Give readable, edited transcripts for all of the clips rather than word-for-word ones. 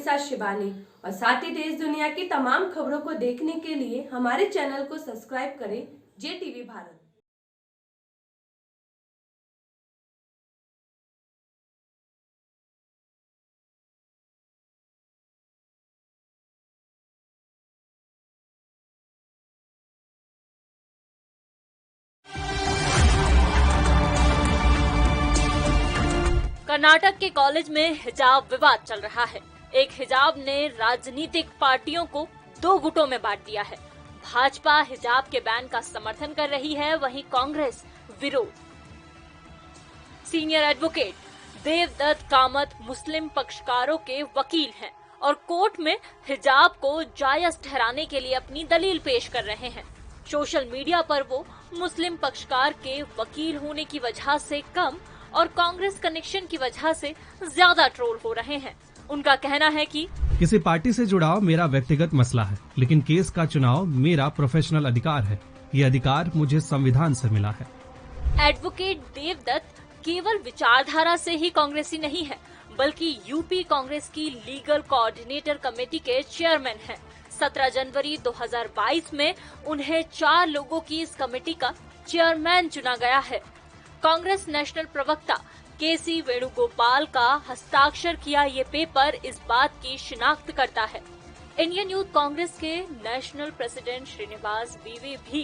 साथ शिवानी। और साथ ही देश दुनिया की तमाम खबरों को देखने के लिए हमारे चैनल को सब्सक्राइब करें, JTV भारत। कर्नाटक के कॉलेज में हिजाब विवाद चल रहा है। एक हिजाब ने राजनीतिक पार्टियों को दो गुटों में बांट दिया है। भाजपा हिजाब के बैन का समर्थन कर रही है, वहीं कांग्रेस विरोध। सीनियर एडवोकेट देवदत्त कामत मुस्लिम पक्षकारों के वकील हैं और कोर्ट में हिजाब को जायज ठहराने के लिए अपनी दलील पेश कर रहे हैं। सोशल मीडिया पर वो मुस्लिम पक्षकार के वकील होने की वजह से कम और कांग्रेस कनेक्शन की वजह से ज्यादा ट्रोल हो रहे हैं। उनका कहना है कि किसी पार्टी से जुड़ाव मेरा व्यक्तिगत मसला है, लेकिन केस का चुनाव मेरा प्रोफेशनल अधिकार है। ये अधिकार मुझे संविधान से मिला है। एडवोकेट देवदत्त केवल विचारधारा से ही कांग्रेसी नहीं है, बल्कि यूपी कांग्रेस की लीगल कोऑर्डिनेटर कमेटी के चेयरमैन हैं। 17 जनवरी 2022 में उन्हें 4 लोगों की इस कमेटी का चेयरमैन चुना गया है। कांग्रेस नेशनल प्रवक्ता केसी वेणुगोपाल का हस्ताक्षर किया ये पेपर इस बात की शिनाख्त करता है। इंडियन यूथ कांग्रेस के नेशनल प्रेसिडेंट श्रीनिवास बीवी भी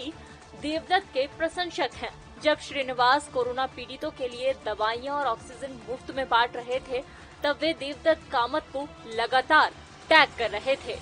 देवदत्त के प्रशंसक हैं। जब श्रीनिवास कोरोना पीड़ितों के लिए दवाइयां और ऑक्सीजन मुफ्त में बांट रहे थे, तब वे देवदत्त कामत को लगातार टैग कर रहे थे।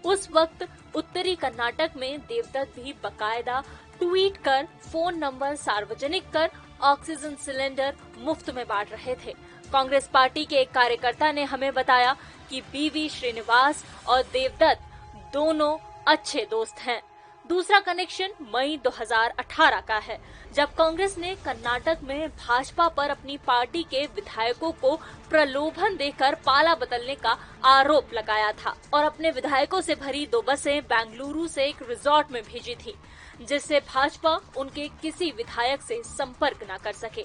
उस वक्त उत्तरी कर्नाटक में देवदत्त भी बकायदा ट्वीट कर फोन नंबर सार्वजनिक कर ऑक्सीजन सिलेंडर मुफ्त में बांट रहे थे। कांग्रेस पार्टी के एक कार्यकर्ता ने हमें बताया कि बीवी श्रीनिवास और देवदत्त दोनों अच्छे दोस्त हैं। दूसरा कनेक्शन मई 2018 का है, जब कांग्रेस ने कर्नाटक में भाजपा पर अपनी पार्टी के विधायकों को प्रलोभन देकर पाला बदलने का आरोप लगाया था और अपने विधायकों से भरी 2 बसें बेंगलुरु से एक रिजॉर्ट में भेजी थी, जिससे भाजपा उनके किसी विधायक से संपर्क न कर सके।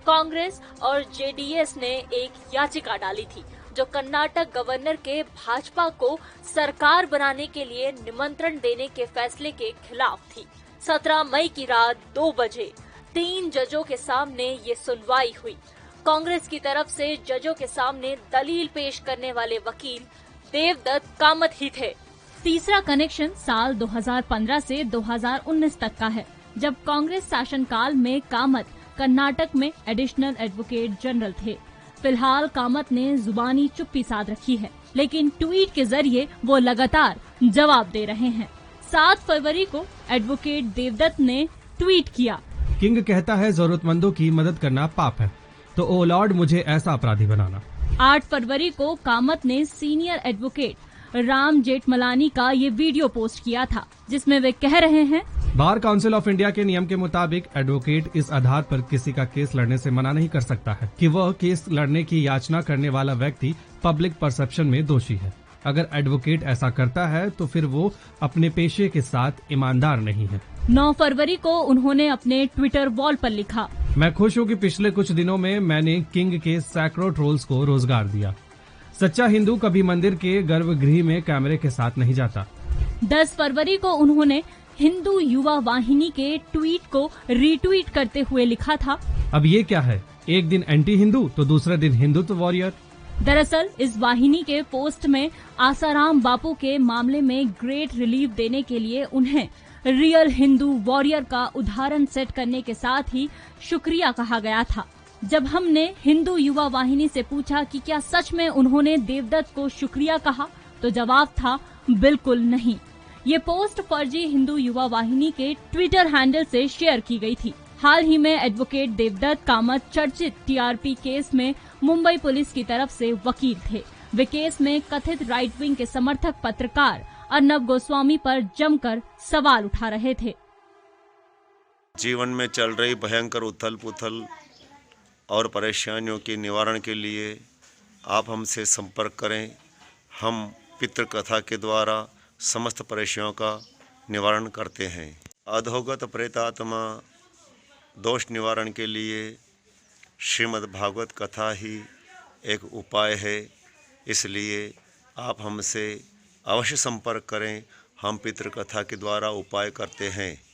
कांग्रेस और जेडीएस ने एक याचिका डाली थी, जो कर्नाटक गवर्नर के भाजपा को सरकार बनाने के लिए निमंत्रण देने के फैसले के खिलाफ थी। 17 मई की रात 2 बजे 3 जजों के सामने ये सुनवाई हुई। कांग्रेस की तरफ से जजों के सामने दलील पेश करने वाले वकील देवदत्त कामत ही थे। तीसरा कनेक्शन साल 2015 से 2019 तक का है, जब कांग्रेस शासनकाल में कामत कर्नाटक में एडिशनल एडवोकेट जनरल थे। फिलहाल कामत ने जुबानी चुप्पी साध रखी है, लेकिन ट्वीट के जरिए वो लगातार जवाब दे रहे हैं। 7 फरवरी को एडवोकेट देवदत्त ने ट्वीट किया, किंग कहता है जरूरतमंदों की मदद करना पाप है, तो ओ लॉर्ड मुझे ऐसा अपराधी बनाना। 8 फरवरी को कामत ने सीनियर एडवोकेट राम जेठमलानी का ये वीडियो पोस्ट किया था, जिसमें वे कह रहे हैं, बार काउंसिल ऑफ इंडिया के नियम के मुताबिक एडवोकेट इस आधार पर किसी का केस लड़ने से मना नहीं कर सकता है कि वह केस लड़ने की याचना करने वाला व्यक्ति पब्लिक परसेप्शन में दोषी है। अगर एडवोकेट ऐसा करता है तो फिर वो अपने पेशे के साथ ईमानदार नहीं है। 9 फरवरी को उन्होंने अपने ट्विटर वॉल पर लिखा, मैं खुश हूँ कि पिछले कुछ दिनों में मैंने किंग के सैकड़ों ट्रोल्स को रोजगार दिया। सच्चा हिंदू कभी मंदिर के गर्भगृह में कैमरे के साथ नहीं जाता। 10 फरवरी को उन्होंने हिंदू युवा वाहिनी के ट्वीट को रीट्वीट करते हुए लिखा था, अब ये क्या है, एक दिन एंटी हिंदू तो दूसरे दिन हिंदुत्व वॉरियर। दरअसल इस वाहिनी के पोस्ट में आसाराम बापू के मामले में ग्रेट रिलीफ देने के लिए उन्हें रियल हिंदू वॉरियर का उदाहरण सेट करने के साथ ही शुक्रिया कहा गया था। जब हमने हिंदू युवा वाहिनी से पूछा कि क्या सच में उन्होंने देवदत्त को शुक्रिया कहा, तो जवाब था बिल्कुल नहीं। ये पोस्ट फर्जी हिंदू युवा वाहिनी के ट्विटर हैंडल से शेयर की गई थी। हाल ही में एडवोकेट देवदत्त कामत चर्चित टीआरपी केस में मुंबई पुलिस की तरफ से वकील थे। वे केस में कथित राइट विंग के समर्थक पत्रकार अर्नब गोस्वामी पर जमकर सवाल उठा रहे थे। जीवन में चल रही भयंकर उथल पुथल और परेशानियों के निवारण के लिए आप हमसे संपर्क करें। हम पितृ कथा के द्वारा समस्त परेशानियों का निवारण करते हैं। अधोगत प्रेतात्मा दोष निवारण के लिए श्रीमद् भागवत कथा ही एक उपाय है। इसलिए आप हमसे अवश्य संपर्क करें। हम पितृकथा के द्वारा उपाय करते हैं।